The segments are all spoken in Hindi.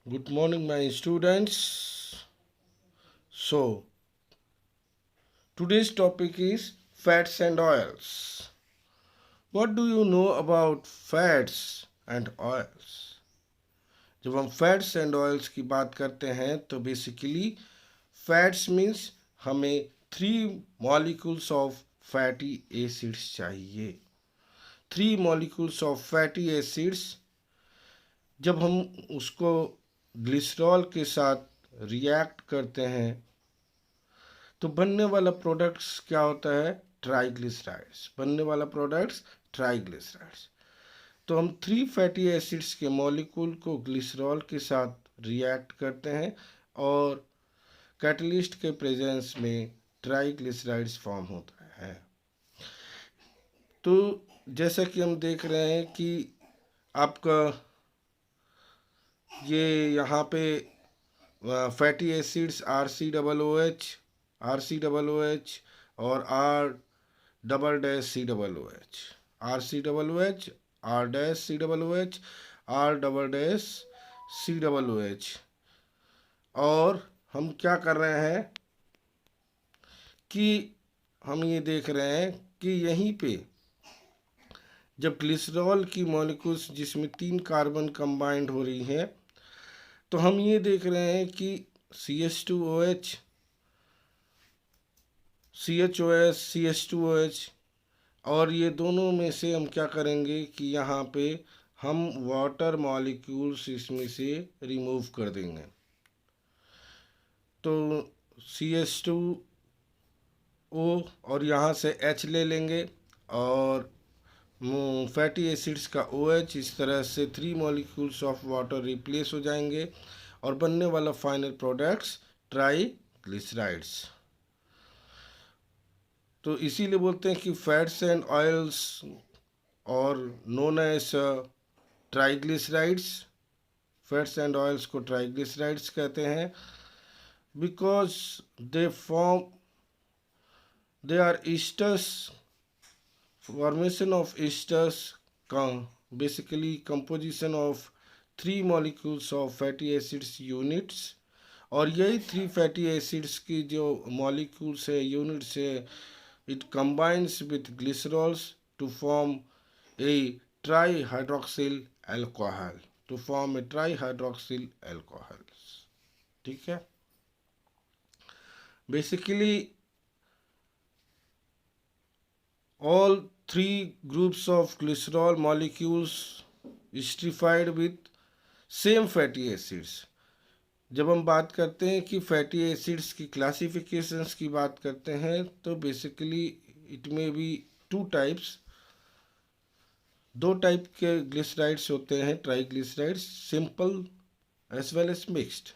Good morning, my students. So, today's topic is fats and oils. What do you know about fats and oils? जब हम फैट्स एंड ऑयल्स की बात करते हैं तो बेसिकली फैट्स मीन्स हमें three molecules of fatty acids चाहिए। Three molecules of fatty acids जब हम उसको ग्लिसरॉल के साथ रिएक्ट करते हैं तो बनने वाला प्रोडक्ट्स क्या होता है? ट्राइग्लिसराइड्स। बनने वाला प्रोडक्ट्स ट्राइग्लिसराइड्स। तो हम थ्री फैटी एसिड्स के मॉलिक्यूल को ग्लिसरॉल के साथ रिएक्ट करते हैं और कैटलिस्ट के प्रेजेंस में ट्राइग्लिसराइड्स फॉर्म होता है। तो जैसा कि हम देख रहे हैं कि आपका ये यहाँ पे फैटी एसिड्स RC OOH और R COOH, RCOOH, R COOH। और हम क्या कर रहे हैं कि हम ये देख रहे हैं कि यहीं पे जब ग्लिसरॉल की मॉलिक्यूल्स जिसमें 3 कार्बन कंबाइंड हो रही हैं तो हम ये देख रहे हैं कि CH2OH, CHOS, CH2OH और ये दोनों में से हम क्या करेंगे कि यहाँ पे हम वाटर मॉलिक्यूल्स इसमें से रिमूव कर देंगे। तो CH2O और यहाँ से H ले लेंगे और फैटी एसिड्स का OH, इस तरह से three molecules of water replace हो जाएंगे और बनने वाला फाइनल प्रोडक्ट्स ट्राइग्लिसराइड्स। तो इसीलिए बोलते हैं कि फैट्स एंड ऑयल्स और known as triglycerides, fats and oils को ट्राइग्लिसराइड्स कहते हैं because they are esters. Formation of esters basically composition of three molecules of fatty acids units, और यही थ्री फैटी एसिड्स की जो मॉलिक्यूल्स है, यूनिट्स है, it combines with glycerols to form a trihydroxyl alcohol, to form a trihydroxyl alcohol. ठीक है। Basically all three groups of glycerol molecules esterified with same fatty acids। जब हम बात करते हैं कि फैटी एसिड्स की क्लासिफिकेशंस की बात करते हैं तो basically it may be two types. दो टाइप के ग्लिसराइड्स होते हैं triglycerides, simple as well as mixed.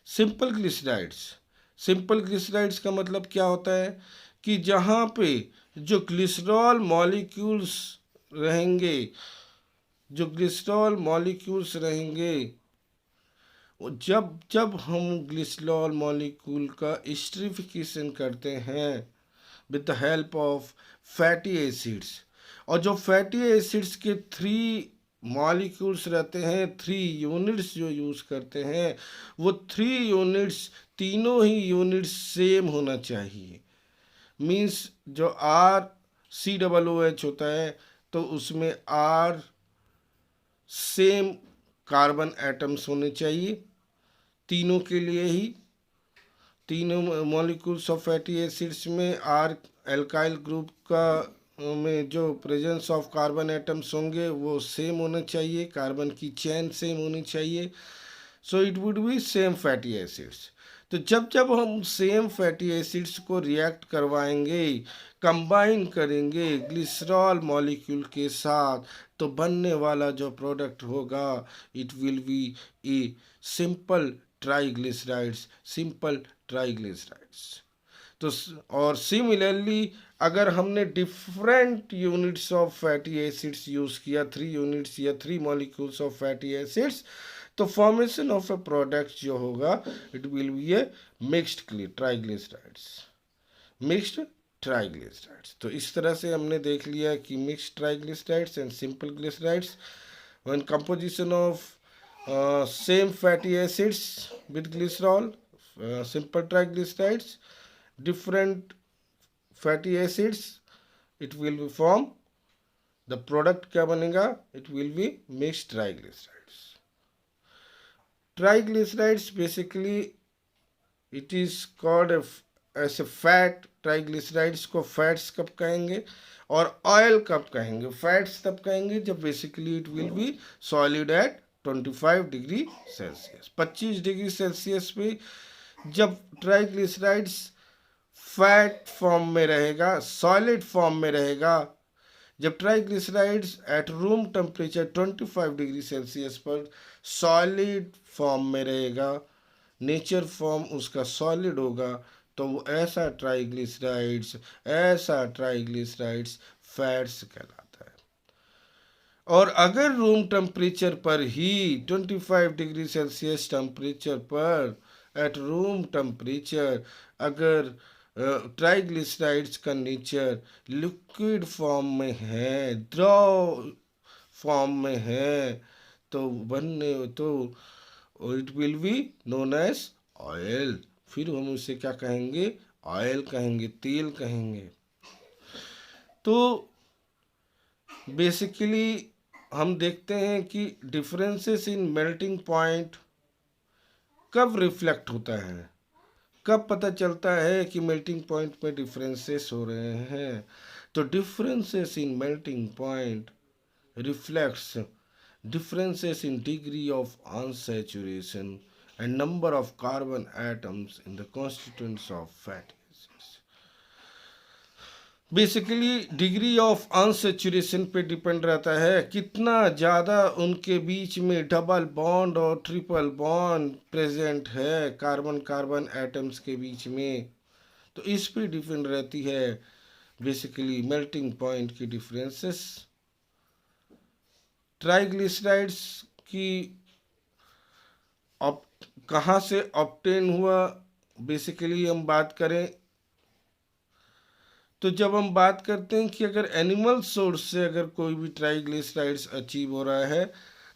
Simple glycerides, simple glycerides का मतलब क्या होता है कि जहाँ पे जो ग्लिसरॉल मॉलिक्यूल्स रहेंगे, जो ग्लिसरॉल मॉलिक्यूल्स रहेंगे, जब जब हम ग्लिसरॉल मॉलिक्यूल का एस्टरिफिकेशन करते हैं with the help of fatty acids, और जो फैटी एसिड्स के थ्री मॉलिक्यूल्स रहते हैं, थ्री यूनिट्स जो यूज़ करते हैं, वो थ्री यूनिट्स, तीनों ही यूनिट्स सेम होना चाहिए। मीन्स जो RCOOH होता है तो उसमें R सेम कार्बन एटम्स होने चाहिए तीनों के लिए ही। तीनों मॉलिक्यूल्स ऑफ फैटी एसिड्स में R एल्काइल ग्रुप का में जो प्रेजेंस ऑफ कार्बन एटम्स होंगे वो सेम होना चाहिए, कार्बन की चेन सेम होनी चाहिए। So it would be same fatty acids. तो जब जब हम सेम फैटी एसिड्स को रिएक्ट करवाएंगे, कंबाइन करेंगे ग्लिसरॉल मॉलिक्यूल के साथ, तो बनने वाला जो प्रोडक्ट होगा it will B a simple triglycerides, simple triglycerides. तो और सिमिलरली अगर हमने different units of fatty acids use किया, थ्री यूनिट्स या three molecules of fatty acids, तो फॉर्मेशन ऑफ ए प्रोडक्ट जो होगा it will B A mixed triglycerides, mixed triglycerides. तो इस तरह से हमने देख लिया कि mixed triglycerides and simple glycerides, when composition of same fatty acids with glycerol, simple triglycerides, different fatty acids, it will be form the product क्या बनेगा, it will be mixed triglycerides. Triglycerides basically it is called as a fat. Triglycerides को फैट्स कब कहेंगे और ऑयल कब कहेंगे? फैट्स तब कहेंगे जब basically it will B solid at 25 degree Celsius, 25 degree Celsius पे जब ट्राइग्लिसराइड्स फैट फॉर्म में रहेगा, सॉलिड फॉर्म में रहेगा, जब triglycerides eight room temperature 25 degree Celsius पर सॉलिड फॉर्म में रहेगा, नेचर फॉर्म उसका सॉलिड होगा, तो वो ऐसा ट्राइग्लिसराइड्स फैट्स कहलाता है। और अगर रूम टेम्परेचर पर ही 25 डिग्री सेल्सियस टेम्परेचर पर एट रूम टेम्परेचर अगर ट्राइग्लिसराइड्स का नेचर लिक्विड फॉर्म में है, द्रव फॉर्म में है, तो it will be known as oil. फिर हम उसे क्या कहेंगे? ऑयल कहेंगे, तेल कहेंगे। तो बेसिकली हम देखते हैं कि डिफरेंसेस इन मेल्टिंग पॉइंट कब रिफ्लेक्ट होता है, कब पता चलता है कि मेल्टिंग पॉइंट में डिफरेंसेस हो रहे हैं? तो differences in melting point reflects differences in degree of unsaturation and number of carbon atoms in the constituents of fatty acids. Basically degree of unsaturation पे डिपेंड रहता है, कितना ज़्यादा उनके बीच में डबल बॉन्ड और ट्रिपल बॉन्ड प्रेजेंट है कार्बन कार्बन एटम्स के बीच में, तो इस पे डिपेंड रहती है बेसिकली मेल्टिंग पॉइंट की डिफरेंसेस। ट्राइग्लिसराइड्स की कहाँ से ऑब्टेन हुआ, बेसिकली हम बात करें तो जब हम बात करते हैं कि अगर एनिमल सोर्स से अगर कोई भी ट्राइग्लिसराइड्स अचीव हो रहा है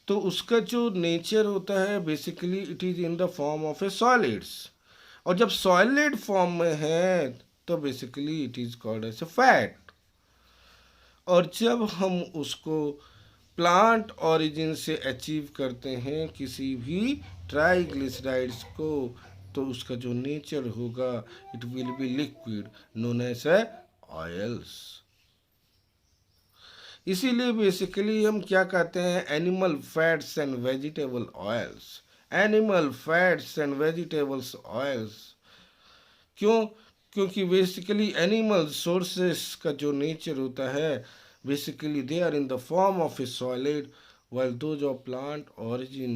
तो उसका जो नेचर होता है basically it is in the form of a solids, और जब सॉलिड फॉर्म में है तो basically it is called as a fat. और जब हम उसको प्लांट ओरिजिन से अचीव करते हैं किसी भी ट्राइग्लिसराइड्स को, तो उसका जो नेचर होगा it will be liquid known as oils. इसीलिए बेसिकली हम क्या कहते हैं? Animal fats and vegetable oils, animal fats and vegetables oils. क्यों? क्योंकि बेसिकली एनिमल सोर्सेस का जो नेचर होता है basically they are in the form of a solid, while those of plant origin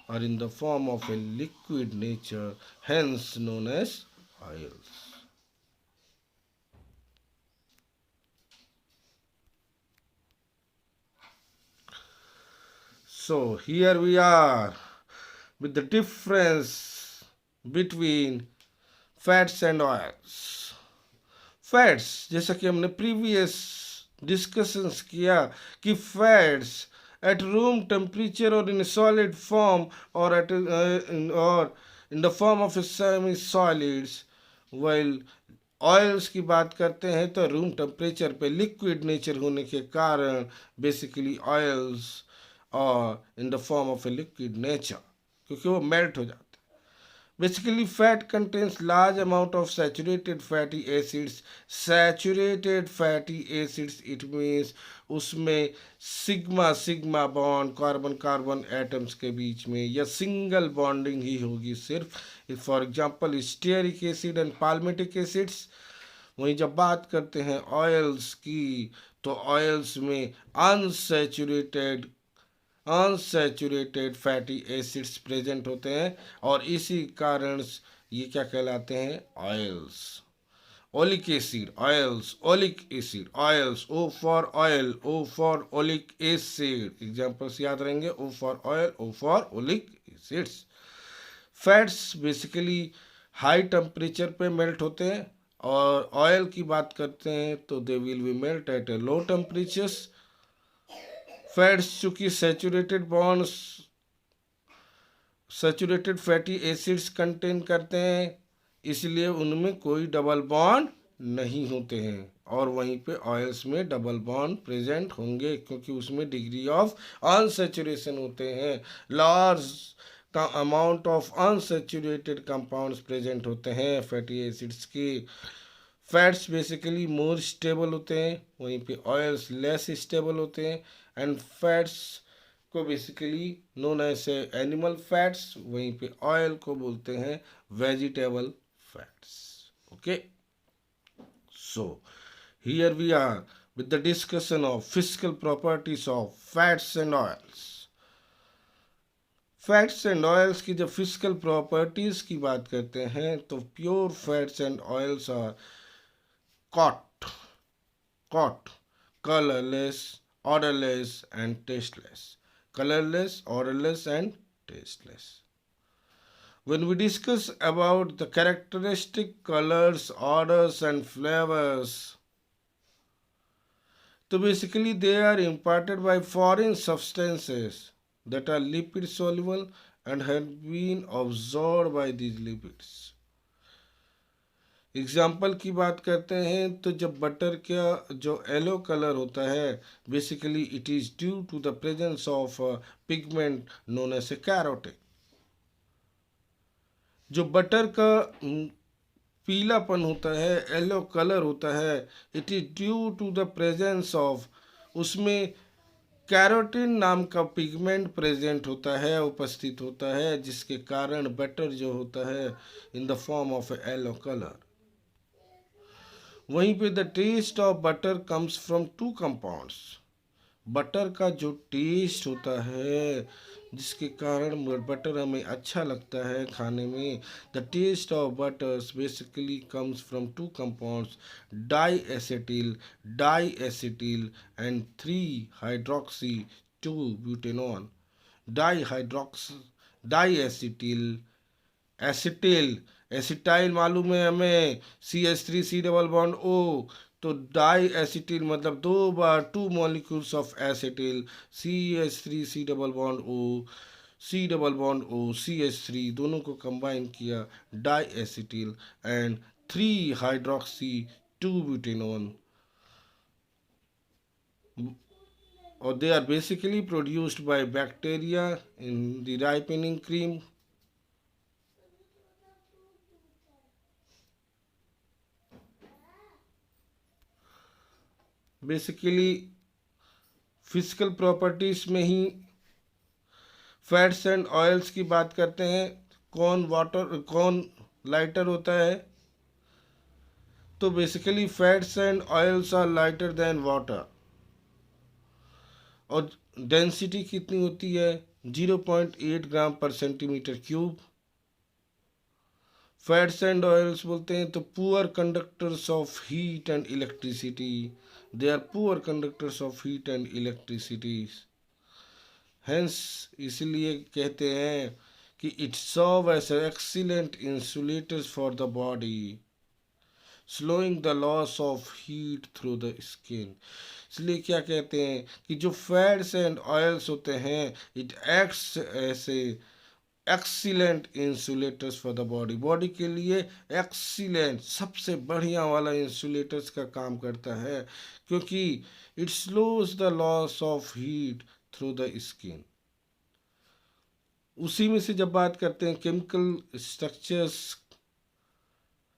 are in the form of a liquid nature, hence known as oils. So here we are with the difference between fats and oils. Fats, जैसा कि हमने प्रीवियस डिस्कशंस किया कि फैट्स एट रूम टेम्परेचर और इन सॉलिड फॉर्म और इन the form of semi solids, while oils की बात करते हैं तो रूम टेम्परेचर पे लिक्विड नेचर होने के कारण बेसिकली ऑयल्स और इन the form of a liquid nature, क्योंकि वो मेल्ट हो जाते हैं। Basically, fat contains large amount of saturated fatty acids. Saturated fatty acids, it means उसमें sigma sigma bond carbon carbon atoms के बीच में या सिंगल बॉन्डिंग ही होगी सिर्फ, for example stearic acid and palmitic acids. वहीं जब बात करते हैं ऑयल्स की तो ऑयल्स में अनसैचुरेटेड फैटी एसिड्स प्रेजेंट होते हैं और इसी कारण ये क्या कहलाते हैं? Oils. Oleic acid oils, oleic acid oils, O for oil, O for oleic acid, examples याद रहेंगे, ओ फॉर ऑयल, ओ फॉर ओलिक एसिड्स। फैट्स बेसिकली हाई टेम्परेचर पे मेल्ट होते हैं और ऑयल की बात करते हैं तो they will be melt at a low temperatures. Fats चूँकि saturated bonds saturated fatty acids contain करते हैं, इसलिए उनमें कोई डबल बॉन्ड नहीं होते हैं। और वहीं पे ऑयल्स में डबल बॉन्ड प्रेजेंट होंगे क्योंकि उसमें डिग्री ऑफ अनसैचुरेशन होते हैं, लार्ज का amount of unsaturated compounds present होते हैं फैटी एसिड्स के। फैट्स बेसिकली मोर स्टेबल होते हैं, वहीं पे ऑयल्स लेस स्टेबल होते हैं। एंड फैट्स को basically known as animal fats, वहीं पे ऑयल को बोलते हैं vegetable fats. Okay, so here we are with the discussion of physical properties of fats and oils. Fats and oils की जब फिजिकल प्रॉपर्टीज की बात करते हैं तो pure fats and oils are caught, caught, colorless, odorless, and tasteless. Colorless, odorless, and tasteless. When we discuss about the characteristic colors, odors, and flavors, so basically they are imparted by foreign substances that are lipid soluble and have been absorbed by these lipids. Example की बात करते हैं तो जब बटर का जो येलो कलर होता है basically it is due to the presence of pigment known as a carotene. जो बटर का पीलापन होता है, येलो कलर होता है, it is due to the presence of, उसमें कैरोटीन नाम का पिगमेंट प्रेजेंट होता है, उपस्थित होता है, जिसके कारण बटर जो होता है in the form of a yellow colour. वहीं पे the taste of butter comes from two compounds. Butter का जो टेस्ट होता है जिसके कारण बटर हमें अच्छा लगता है खाने में, the taste of butters basically comes from two compounds, diacetyl and 3 hydroxy 2 butanone. Diacetyl acetyl मालूम है हमें, CH3 डबल बॉन्ड O, तो डाई एसिटिल मतलब 2 बार 2 molecules of acetyl, CH3 double bond O, C double bond O, CH3 दोनों को कंबाइन किया diacetyl and 3 hydroxy 2 butanone, और they are basically produced by bacteria in the ripening cream. Basically physical properties में ही फैट्स एंड ऑयल्स की बात करते हैं। कौन लाइटर होता है, तो basically fats and oils are lighter than water. और डेंसिटी कितनी होती है, 0.8 gram per centimetre cube. Fats and oils बोलते हैं तो poor conductors of heat and electricity, they are poor conductors of heat and electricity. Hence इसलिए कहते हैं कि it serve as excellent insulators for the body, slowing the loss of heat through the skin. इसलिए क्या कहते हैं कि जो फैट्स एंड ऑयल्स होते हैं इट एक्ट्स ऐसे excellent insulators for the body, body के लिए एक्सीलेंट सबसे बढ़िया वाला इंसुलेटर्स का काम करता है, क्योंकि it slows the loss of heat through the skin. उसी में से जब बात करते हैं chemical structures,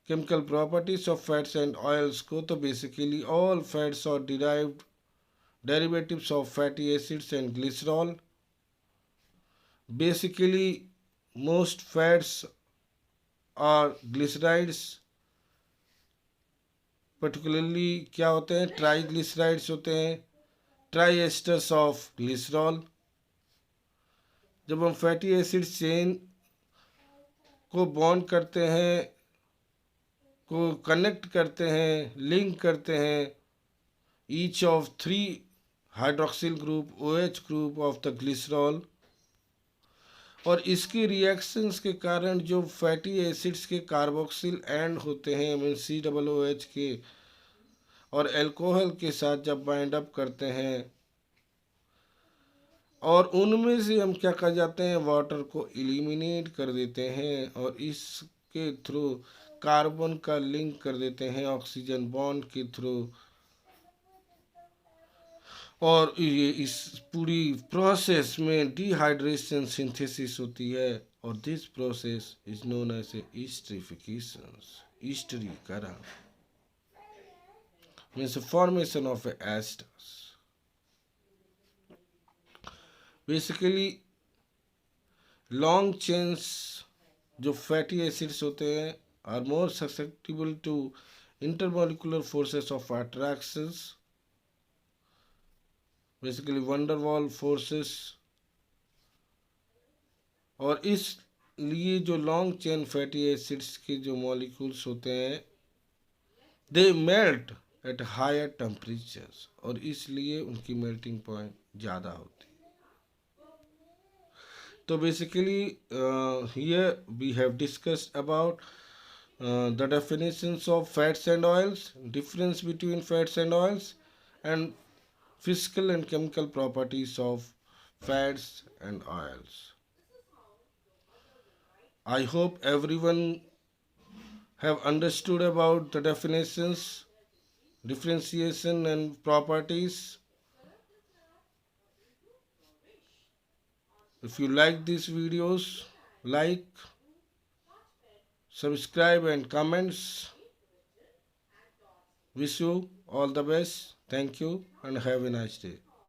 chemical properties of fats and oils को, तो बेसिकली ऑल फैट्स और derivatives of fatty acids and glycerol. Basically most fats are glycerides, particularly क्या होते हैं, ट्राइग्लिसराइड्स होते हैं, ट्राई एस्टर्स ऑफ ग्लिसरॉल। जब हम फैटी एसिड चेन को बॉन्ड करते हैं, को कनेक्ट करते हैं, लिंक करते हैं, each of 3 hydroxyl group OH group of the glycerol, और इसके रिएक्शंस के कारण जो फैटी एसिड्स के कार्बोक्सिल एंड होते हैं मीन COOH के, और अल्कोहल के साथ जब बाइंड अप करते हैं और उनमें से हम क्या कर जाते हैं, वाटर को एलिमिनेट कर देते हैं और इसके थ्रू कार्बन का लिंक कर देते हैं ऑक्सीजन बॉन्ड के थ्रू। और ये इस पूरी प्रोसेस में डिहाइड्रेशन सिंथेसिस होती है और this process is known as esterification. ईस्टरीकरण means formation of esters. Basically long chains जो फैटी एसिड्स होते हैं are more susceptible to intermolecular forces of attractions, basically van der Waals forces. और इसलिए जो लॉन्ग चेन फैटी एसिड्स के जो मॉलिक्यूल्स होते हैं they melt at higher temperatures, और इसलिए उनकी मेल्टिंग पॉइंट ज़्यादा होती है। तो basically here we have discussed about the definitions of fats and oils, difference between fats and oils, and physical and chemical properties of fats and oils. I hope everyone have understood about the definitions, differentiation and properties. If you like these videos, like, subscribe and comments. Wish you all the best. Thank you and have a nice day.